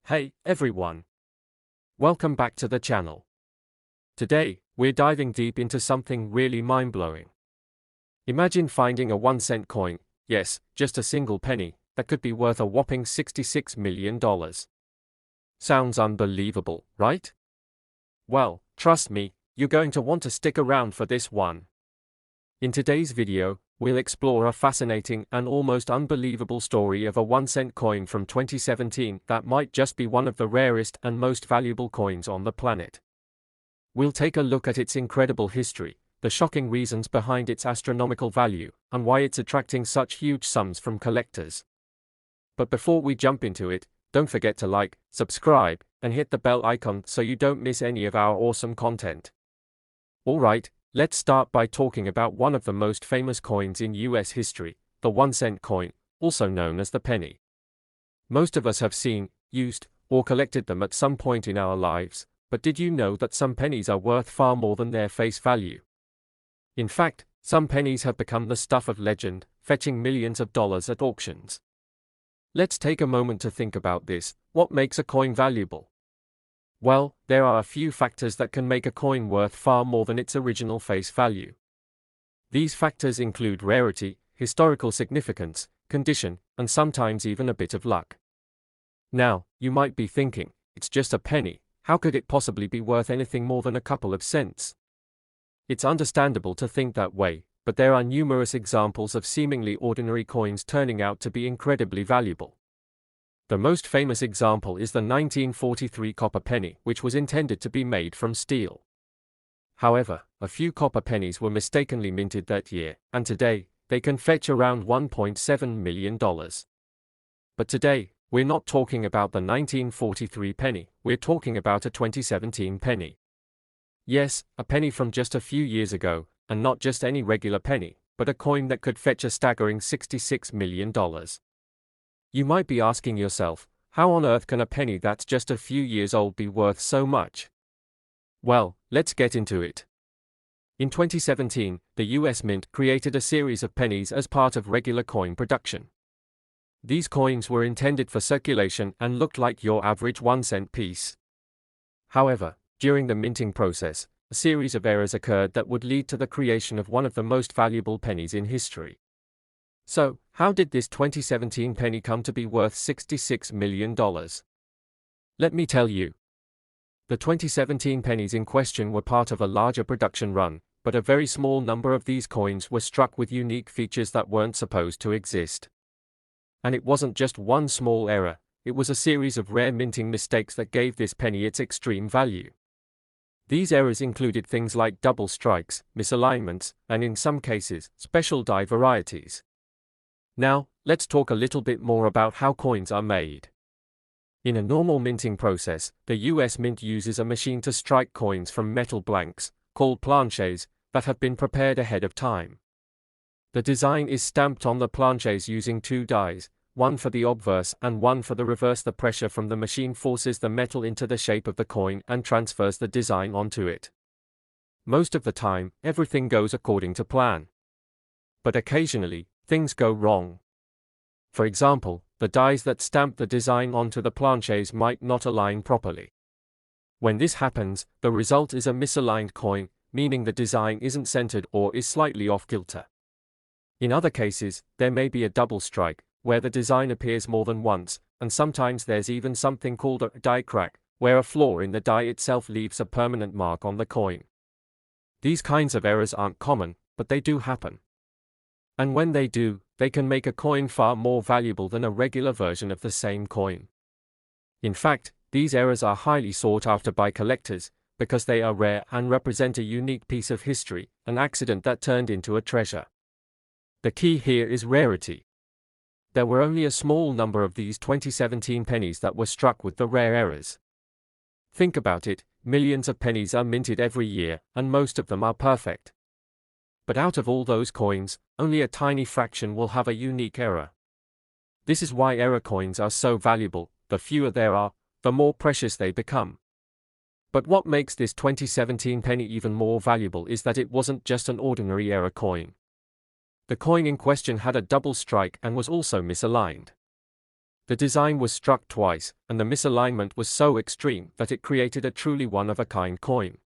Hey, everyone. Welcome back to the channel. Today, we're diving deep into something really mind-blowing. Imagine finding a 1-cent coin, yes, just a single penny, that could be worth a whopping $66 million. Sounds unbelievable, right? Well, trust me, you're going to want to stick around for this one. In today's video, we'll explore a fascinating and almost unbelievable story of a 1-cent coin from 2017 that might just be one of the rarest and most valuable coins on the planet. We'll take a look at its incredible history, the shocking reasons behind its astronomical value, and why it's attracting such huge sums from collectors. But before we jump into it, don't forget to like, subscribe, and hit the bell icon so you don't miss any of our awesome content. Alright, let's start by talking about one of the most famous coins in US history, the 1-cent coin, also known as the penny. Most of us have seen, used, or collected them at some point in our lives, but did you know that some pennies are worth far more than their face value? In fact, some pennies have become the stuff of legend, fetching millions of dollars at auctions. Let's take a moment to think about this. What makes a coin valuable? Well, there are a few factors that can make a coin worth far more than its original face value. These factors include rarity, historical significance, condition, and sometimes even a bit of luck. Now, you might be thinking, it's just a penny, how could it possibly be worth anything more than a couple of cents? It's understandable to think that way, but there are numerous examples of seemingly ordinary coins turning out to be incredibly valuable. The most famous example is the 1943 copper penny, which was intended to be made from steel. However, a few copper pennies were mistakenly minted that year, and today, they can fetch around $1.7 million. But today, we're not talking about the 1943 penny, we're talking about a 2017 penny. Yes, a penny from just a few years ago, and not just any regular penny, but a coin that could fetch a staggering $66 million. You might be asking yourself, how on earth can a penny that's just a few years old be worth so much? Well, let's get into it. In 2017, the US Mint created a series of pennies as part of regular coin production. These coins were intended for circulation and looked like your average 1-cent piece. However, during the minting process, a series of errors occurred that would lead to the creation of one of the most valuable pennies in history. So, how did this 2017 penny come to be worth $66 million? Let me tell you. The 2017 pennies in question were part of a larger production run, but a very small number of these coins were struck with unique features that weren't supposed to exist. And it wasn't just one small error, it was a series of rare minting mistakes that gave this penny its extreme value. These errors included things like double strikes, misalignments, and in some cases, special die varieties. Now, let's talk a little bit more about how coins are made. In a normal minting process, the US Mint uses a machine to strike coins from metal blanks, called planchets, that have been prepared ahead of time. The design is stamped on the planchets using two dies, one for the obverse and one for the reverse. The pressure from the machine forces the metal into the shape of the coin and transfers the design onto it. Most of the time, everything goes according to plan. But occasionally, things go wrong. For example, the dies that stamp the design onto the planchets might not align properly. When this happens, the result is a misaligned coin, meaning the design isn't centered or is slightly off-kilter. In other cases, there may be a double strike, where the design appears more than once, and sometimes there's even something called a die crack, where a flaw in the die itself leaves a permanent mark on the coin. These kinds of errors aren't common, but they do happen. And when they do, they can make a coin far more valuable than a regular version of the same coin. In fact, these errors are highly sought after by collectors, because they are rare and represent a unique piece of history, an accident that turned into a treasure. The key here is rarity. There were only a small number of these 2017 pennies that were struck with the rare errors. Think about it, millions of pennies are minted every year, and most of them are perfect. But out of all those coins, only a tiny fraction will have a unique error. This is why error coins are so valuable. The fewer there are, the more precious they become. But what makes this 2017 penny even more valuable is that it wasn't just an ordinary error coin. The coin in question had a double strike and was also misaligned. The design was struck twice, and the misalignment was so extreme that it created a truly one-of-a-kind coin.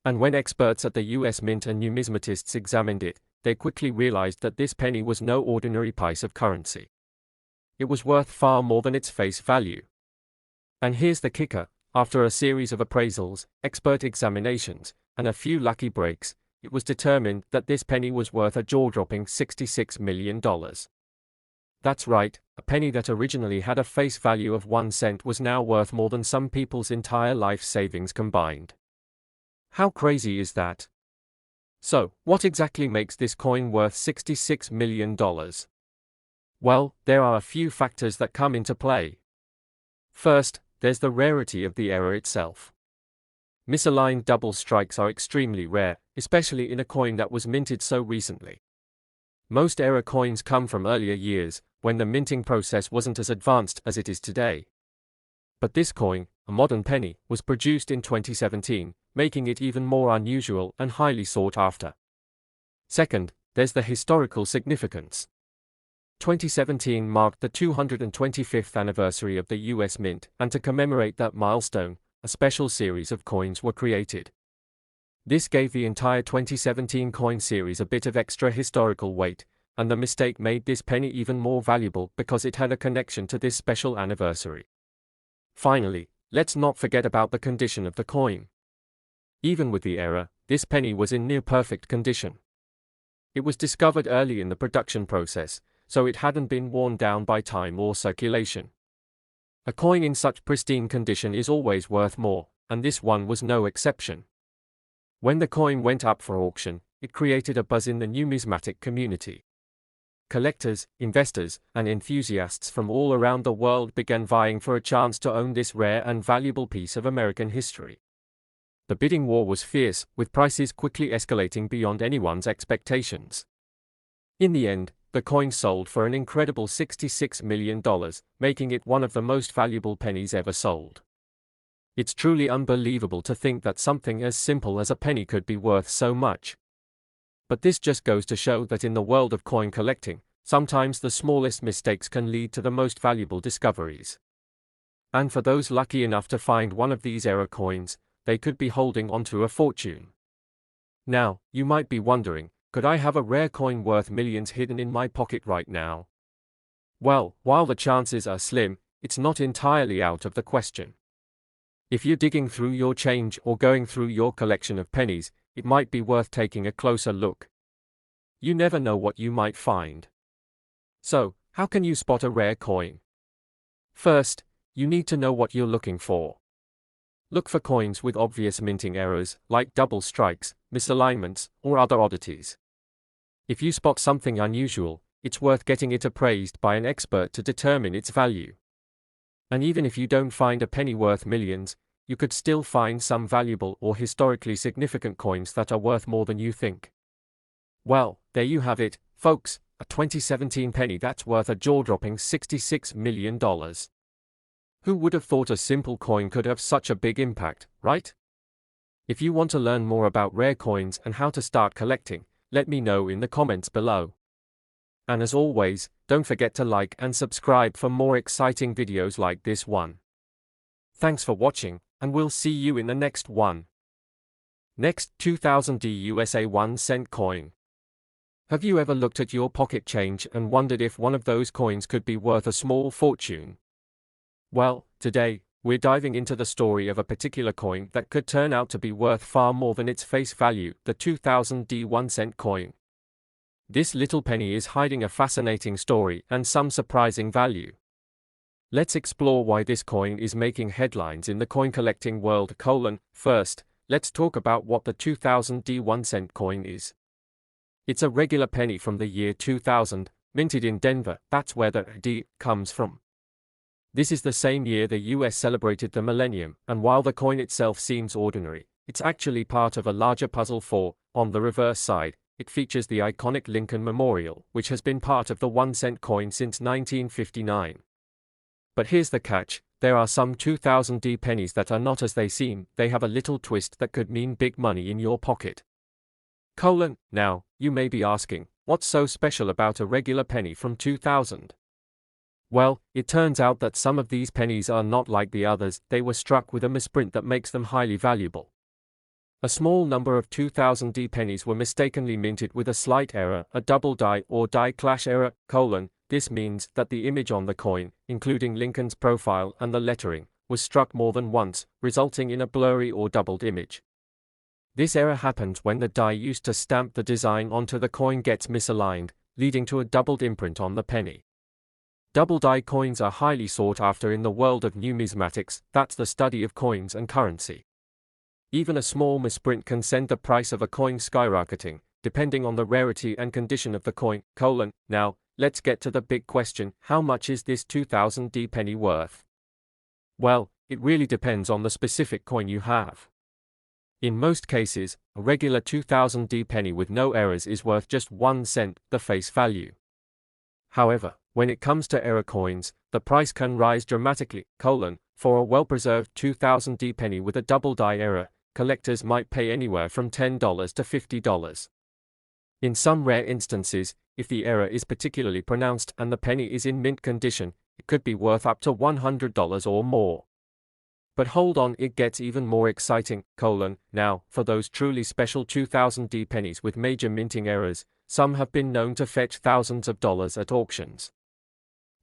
And when experts at the US Mint and numismatists examined it, they quickly realized that this penny was no ordinary piece of currency. It was worth far more than its face value. And here's the kicker: after a series of appraisals, expert examinations, and a few lucky breaks, it was determined that this penny was worth a jaw-dropping $66 million. That's right, a penny that originally had a face value of 1 cent was now worth more than some people's entire life savings combined. How crazy is that? So, what exactly makes this coin worth $66 million? Well, there are a few factors that come into play. First, there's the rarity of the error itself. Misaligned double strikes are extremely rare, especially in a coin that was minted so recently. Most error coins come from earlier years, when the minting process wasn't as advanced as it is today. But this coin, a modern penny, was produced in 2017, making it even more unusual and highly sought after. Second, there's the historical significance. 2017 marked the 225th anniversary of the US Mint, and to commemorate that milestone, a special series of coins were created. This gave the entire 2017 coin series a bit of extra historical weight, and the mistake made this penny even more valuable because it had a connection to this special anniversary. Finally, let's not forget about the condition of the coin. Even with the error, this penny was in near-perfect condition. It was discovered early in the production process, so it hadn't been worn down by time or circulation. A coin in such pristine condition is always worth more, and this one was no exception. When the coin went up for auction, it created a buzz in the numismatic community. Collectors, investors, and enthusiasts from all around the world began vying for a chance to own this rare and valuable piece of American history. The bidding war was fierce, with prices quickly escalating beyond anyone's expectations. In the end, the coin sold for an incredible $66 million, making it one of the most valuable pennies ever sold. It's truly unbelievable to think that something as simple as a penny could be worth so much. But this just goes to show that in the world of coin collecting, sometimes the smallest mistakes can lead to the most valuable discoveries. And for those lucky enough to find one of these error coins, they could be holding onto a fortune. Now, you might be wondering, could I have a rare coin worth millions hidden in my pocket right now? Well, while the chances are slim, it's not entirely out of the question. If you're digging through your change or going through your collection of pennies, it might be worth taking a closer look. You never know what you might find. So, how can you spot a rare coin? First, you need to know what you're looking for. Look for coins with obvious minting errors, like double strikes, misalignments, or other oddities. If you spot something unusual, it's worth getting it appraised by an expert to determine its value. And even if you don't find a penny worth millions, you could still find some valuable or historically significant coins that are worth more than you think. Well, there you have it, folks, a 2017 penny that's worth a jaw-dropping $66 million. Who would have thought a simple coin could have such a big impact, right? If you want to learn more about rare coins and how to start collecting, let me know in the comments below. And as always, don't forget to like and subscribe for more exciting videos like this one. Thanks for watching, and we'll see you in the next one. Next, 2000D USA 1 cent coin. Have you ever looked at your pocket change and wondered if one of those coins could be worth a small fortune? Well, today, we're diving into the story of a particular coin that could turn out to be worth far more than its face value, the 2000D 1 cent coin. This little penny is hiding a fascinating story and some surprising value. Let's explore why this coin is making headlines in the coin collecting world. First, let's talk about what the 2000D 1 cent coin is. It's a regular penny from the year 2000, minted in Denver. That's where the D comes from. This is the same year the US celebrated the millennium, and while the coin itself seems ordinary, it's actually part of a larger puzzle. On the reverse side, it features the iconic Lincoln Memorial, which has been part of the 1 cent coin since 1959. But here's the catch: there are some 2000D pennies that are not as they seem. They have a little twist that could mean big money in your pocket. Now, you may be asking, what's so special about a regular penny from 2000? Well, it turns out that some of these pennies are not like the others, they were struck with a misprint that makes them highly valuable. A small number of 2000D pennies were mistakenly minted with a slight error, a double die or die clash error, : This means that the image on the coin, including Lincoln's profile and the lettering, was struck more than once, resulting in a blurry or doubled image. This error happens when the die used to stamp the design onto the coin gets misaligned, leading to a doubled imprint on the penny. Double die coins are highly sought after in the world of numismatics, that's the study of coins and currency. Even a small misprint can send the price of a coin skyrocketing, depending on the rarity and condition of the coin, : Now, let's get to the big question, how much is this 2000D penny worth? Well, it really depends on the specific coin you have. In most cases, a regular 2000D penny with no errors is worth just 1 cent, the face value. However, when it comes to error coins, the price can rise dramatically, : For a well-preserved 2000D penny with a double die error, collectors might pay anywhere from $10 to $50. In some rare instances, if the error is particularly pronounced and the penny is in mint condition, it could be worth up to $100 or more. But hold on, it gets even more exciting, : Now, for those truly special 2000D pennies with major minting errors, some have been known to fetch thousands of dollars at auctions.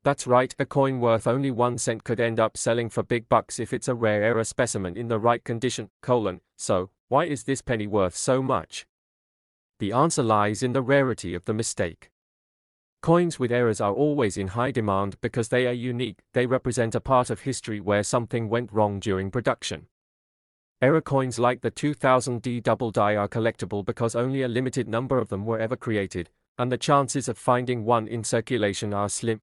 That's right, a coin worth only 1 cent could end up selling for big bucks if it's a rare error specimen in the right condition, : So, why is this penny worth so much? The answer lies in the rarity of the mistake. Coins with errors are always in high demand because they are unique, they represent a part of history where something went wrong during production. Error coins like the 2000D double die are collectible because only a limited number of them were ever created, and the chances of finding one in circulation are slim, :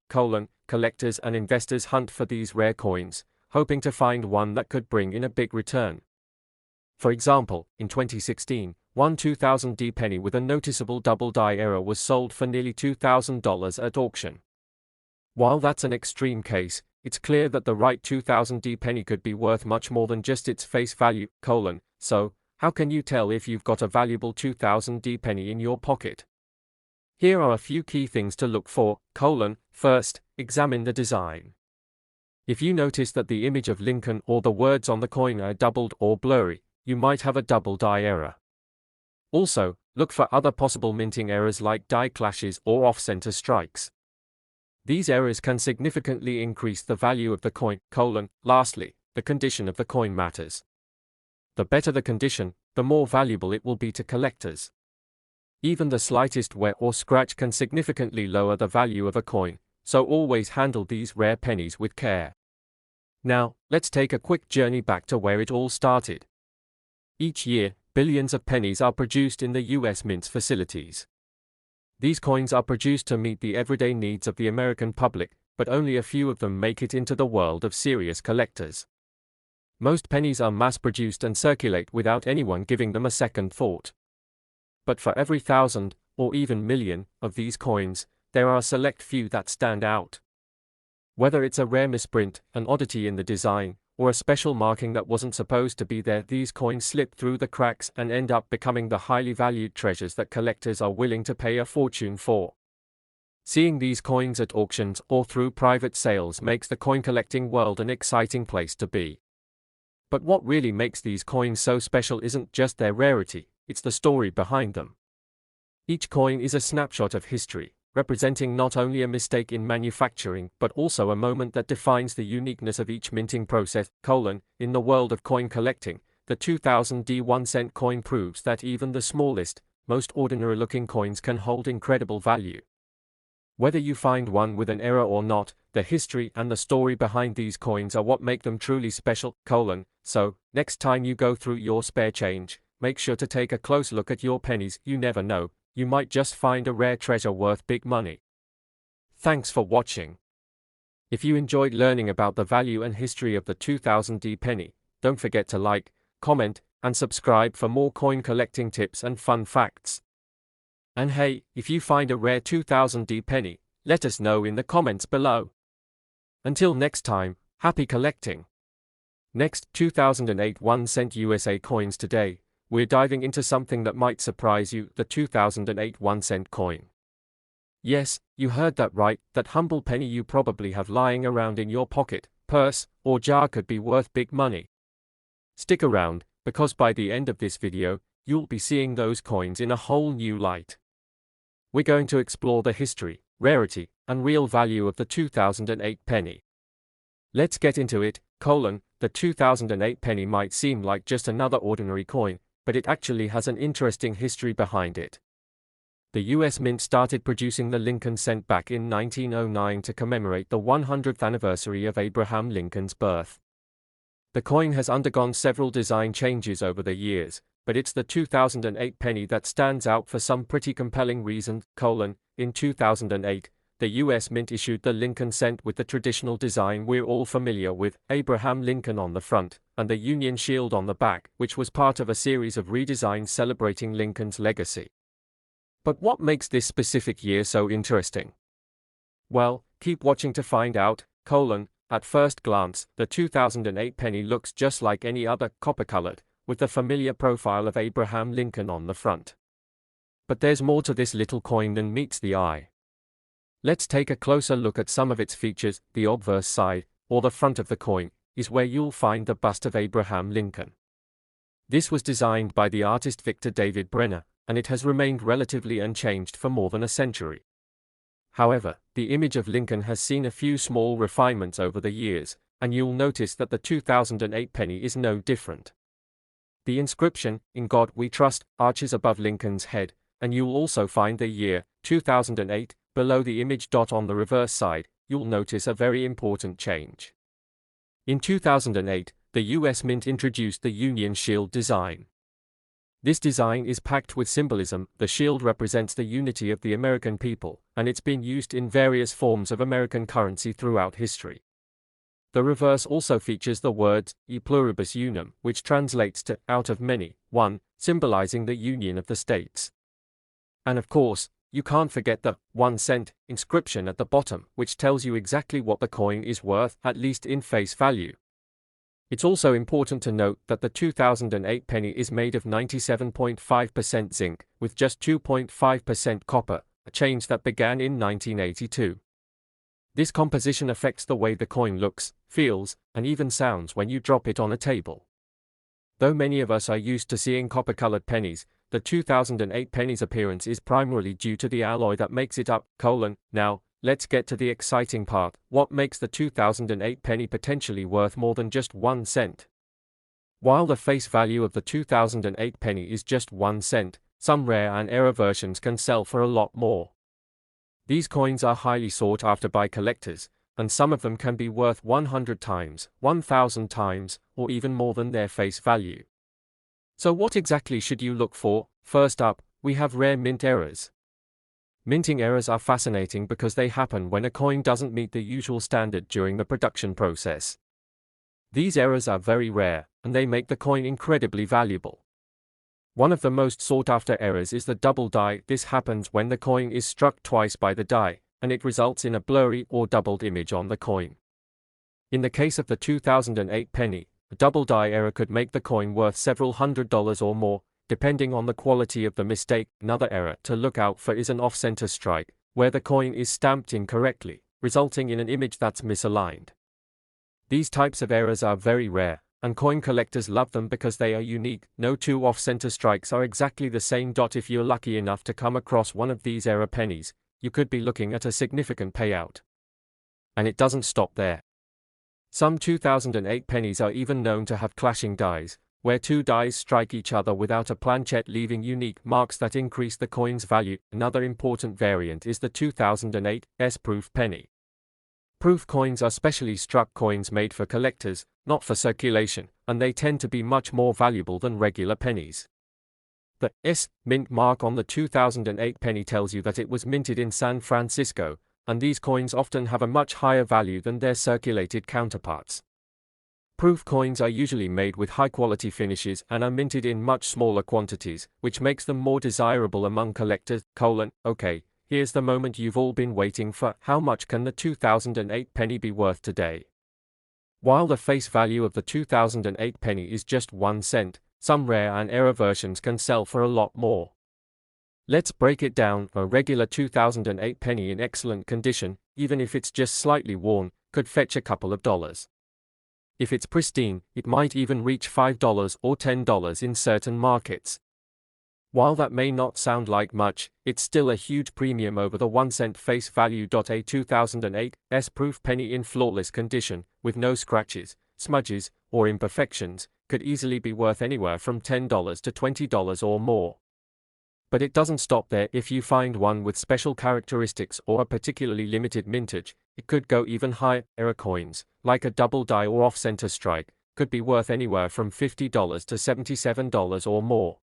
Collectors and investors hunt for these rare coins, hoping to find one that could bring in a big return. For example, in 2016, one 2000D penny with a noticeable double die error was sold for nearly $2,000 at auction. While that's an extreme case, it's clear that the right 2000D penny could be worth much more than just its face value, : So, how can you tell if you've got a valuable 2000D penny in your pocket? Here are a few key things to look for, : First, examine the design. If you notice that the image of Lincoln or the words on the coin are doubled or blurry, you might have a double die error. Also, look for other possible minting errors like die clashes or off-center strikes. These errors can significantly increase the value of the coin, : Lastly, the condition of the coin matters. The better the condition, the more valuable it will be to collectors. Even the slightest wear or scratch can significantly lower the value of a coin, so always handle these rare pennies with care. Now, let's take a quick journey back to where it all started. Each year, billions of pennies are produced in the US Mint's facilities. These coins are produced to meet the everyday needs of the American public, but only a few of them make it into the world of serious collectors. Most pennies are mass-produced and circulate without anyone giving them a second thought. But for every 1,000, or even million, of these coins, there are a select few that stand out. Whether it's a rare misprint, an oddity in the design, or a special marking that wasn't supposed to be there, these coins slip through the cracks and end up becoming the highly valued treasures that collectors are willing to pay a fortune for. Seeing these coins at auctions or through private sales makes the coin collecting world an exciting place to be. But what really makes these coins so special isn't just their rarity, it's the story behind them. Each coin is a snapshot of history, representing not only a mistake in manufacturing but also a moment that defines the uniqueness of each minting process, : In the world of coin collecting, the 2000D 1-cent coin proves that even the smallest, most ordinary-looking coins can hold incredible value. Whether you find one with an error or not, the history and the story behind these coins are what make them truly special, : So, next time you go through your spare change, make sure to take a close look at your pennies. You never know, you might just find a rare treasure worth big money. Thanks for watching. If you enjoyed learning about the value and history of the 2000D penny, don't forget to like, comment, and subscribe for more coin collecting tips and fun facts. And hey, if you find a rare 2000D penny, let us know in the comments below. Until next time, happy collecting. Next, 2008 1-cent USA coins. Today, we're diving into something that might surprise you, the 2008 1-cent coin. Yes, you heard that right, that humble penny you probably have lying around in your pocket, purse, or jar could be worth big money. Stick around, because by the end of this video, you'll be seeing those coins in a whole new light. We're going to explore the history, rarity, and real value of the 2008 penny. Let's get into it. The 2008 penny might seem like just another ordinary coin, but it actually has an interesting history behind it. The US Mint started producing the Lincoln cent back in 1909 to commemorate the 100th anniversary of Abraham Lincoln's birth. The coin has undergone several design changes over the years, but it's the 2008 penny that stands out for some pretty compelling reason. In 2008, the US Mint issued the Lincoln cent with the traditional design we're all familiar with, Abraham Lincoln on the front, and the Union Shield on the back, which was part of a series of redesigns celebrating Lincoln's legacy. But what makes this specific year so interesting? Well, keep watching to find out. At first glance, the 2008 penny looks just like any other, copper-colored, with the familiar profile of Abraham Lincoln on the front. But there's more to this little coin than meets the eye. Let's take a closer look at some of its features. The obverse side, or the front of the coin, is where you'll find the bust of Abraham Lincoln. This was designed by the artist Victor David Brenner, and it has remained relatively unchanged for more than a century. However, the image of Lincoln has seen a few small refinements over the years, and you'll notice that the 2008 penny is no different. The inscription, "In God We Trust," arches above Lincoln's head, and you'll also find the year, 2008, below the image. On the reverse side, you'll notice a very important change. In 2008, the US Mint introduced the Union Shield design. This design is packed with symbolism. The shield represents the unity of the American people, and it's been used in various forms of American currency throughout history. The reverse also features the words, E pluribus unum, which translates to, out of many, one, symbolizing the union of the states. And of course, you can't forget the 1 cent inscription at the bottom, which tells you exactly what the coin is worth, at least in face value. It's also important to note that the 2008 penny is made of 97.5% zinc, with just 2.5% copper, a change that began in 1982. This composition affects the way the coin looks, feels, and even sounds when you drop it on a table. Though many of us are used to seeing copper-colored pennies, the 2008 penny's appearance is primarily due to the alloy that makes it up. Now, let's get to the exciting part. What makes the 2008 penny potentially worth more than just 1 cent? While the face value of the 2008 penny is just 1 cent, some rare and error versions can sell for a lot more. These coins are highly sought after by collectors, and some of them can be worth 100 times, 1,000 times, or even more than their face value. So what exactly should you look for? First up, we have rare mint errors. Minting errors are fascinating because they happen when a coin doesn't meet the usual standard during the production process. These errors are very rare, and they make the coin incredibly valuable. One of the most sought-after errors is the double die. This happens when the coin is struck twice by the die, and it results in a blurry or doubled image on the coin. In the case of the 2008 penny, a double die error could make the coin worth several $100s or more, depending on the quality of the mistake. Another error to look out for is an off-center strike, where the coin is stamped incorrectly, resulting in an image that's misaligned. These types of errors are very rare, and coin collectors love them because they are unique. No two off-center strikes are exactly the same. If you're lucky enough to come across one of these error pennies, you could be looking at a significant payout. And it doesn't stop there. Some 2008 pennies are even known to have clashing dies, where two dies strike each other without a planchet, leaving unique marks that increase the coin's value. Another important variant is the 2008 S-proof penny. Proof coins are specially struck coins made for collectors, not for circulation, and they tend to be much more valuable than regular pennies. The S mint mark on the 2008 penny tells you that it was minted in San Francisco, and these coins often have a much higher value than their circulated counterparts. Proof coins are usually made with high-quality finishes and are minted in much smaller quantities, which makes them more desirable among collectors. Okay, here's the moment you've all been waiting for. How much can the 2008 penny be worth today? While the face value of the 2008 penny is just 1 cent, some rare and error versions can sell for a lot more. Let's break it down. A regular 2008 penny in excellent condition, even if it's just slightly worn, could fetch a couple of dollars. If it's pristine, it might even reach $5 or $10 in certain markets. While that may not sound like much, it's still a huge premium over the 1 cent face value. A 2008 S-proof penny in flawless condition, with no scratches, smudges, or imperfections, could easily be worth anywhere from $10 to $20 or more. But it doesn't stop there. If you find one with special characteristics or a particularly limited mintage, it could go even higher. Error coins, like a double die or off-center strike, could be worth anywhere from $50 to $77 or more.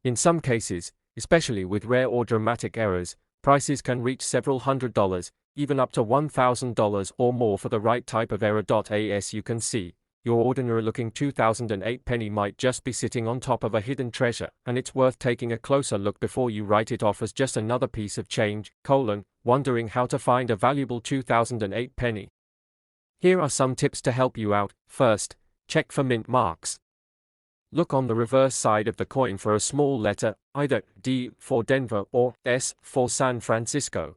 In some cases, especially with rare or dramatic errors, prices can reach several $100s, even up to $1,000 or more for the right type of error. As you can see, your ordinary-looking 2008 penny might just be sitting on top of a hidden treasure, and it's worth taking a closer look before you write it off as just another piece of change. Wondering how to find a valuable 2008 penny? Here are some tips to help you out. First, check for mint marks. Look on the reverse side of the coin for a small letter, either D for Denver or S for San Francisco.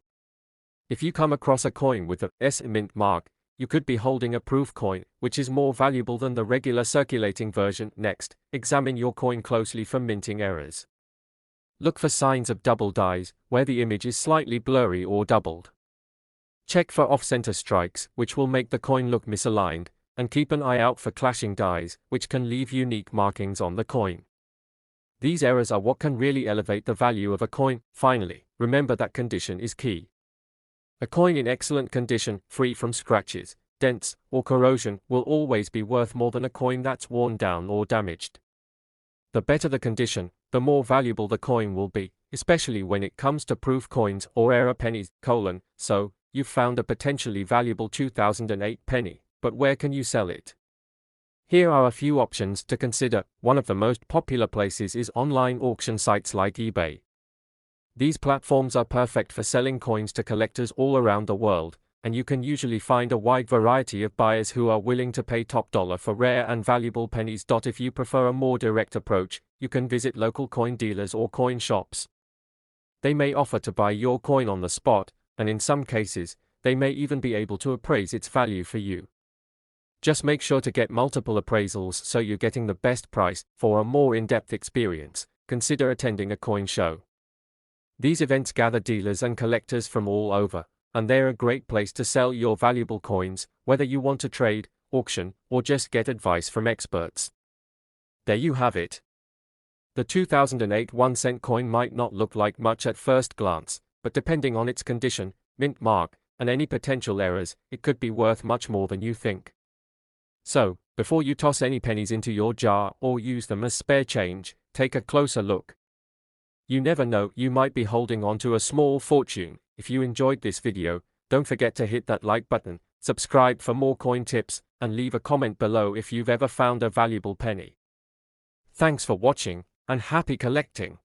If you come across a coin with a S mint mark, you could be holding a proof coin, which is more valuable than the regular circulating version. Next, examine your coin closely for minting errors. Look for signs of double dies, where the image is slightly blurry or doubled. Check for off-center strikes, which will make the coin look misaligned, and keep an eye out for clashing dies, which can leave unique markings on the coin. These errors are what can really elevate the value of a coin. Finally, remember that condition is key. A coin in excellent condition, free from scratches, dents, or corrosion, will always be worth more than a coin that's worn down or damaged. The better the condition, the more valuable the coin will be, especially when it comes to proof coins or error pennies. So, you've found a potentially valuable 2008 penny. But where can you sell it? Here are a few options to consider. One of the most popular places is online auction sites like eBay. These platforms are perfect for selling coins to collectors all around the world, and you can usually find a wide variety of buyers who are willing to pay top dollar for rare and valuable pennies. If you prefer a more direct approach, you can visit local coin dealers or coin shops. They may offer to buy your coin on the spot, and in some cases, they may even be able to appraise its value for you. Just make sure to get multiple appraisals so you're getting the best price. For a more in-depth experience, consider attending a coin show. These events gather dealers and collectors from all over, and they're a great place to sell your valuable coins, whether you want to trade, auction, or just get advice from experts. There you have it. The 2008 1-cent coin might not look like much at first glance, but depending on its condition, mint mark, and any potential errors, it could be worth much more than you think. So, before you toss any pennies into your jar or use them as spare change, take a closer look. You never know, you might be holding on to a small fortune. If you enjoyed this video, don't forget to hit that like button, subscribe for more coin tips, and leave a comment below if you've ever found a valuable penny. Thanks for watching, and happy collecting!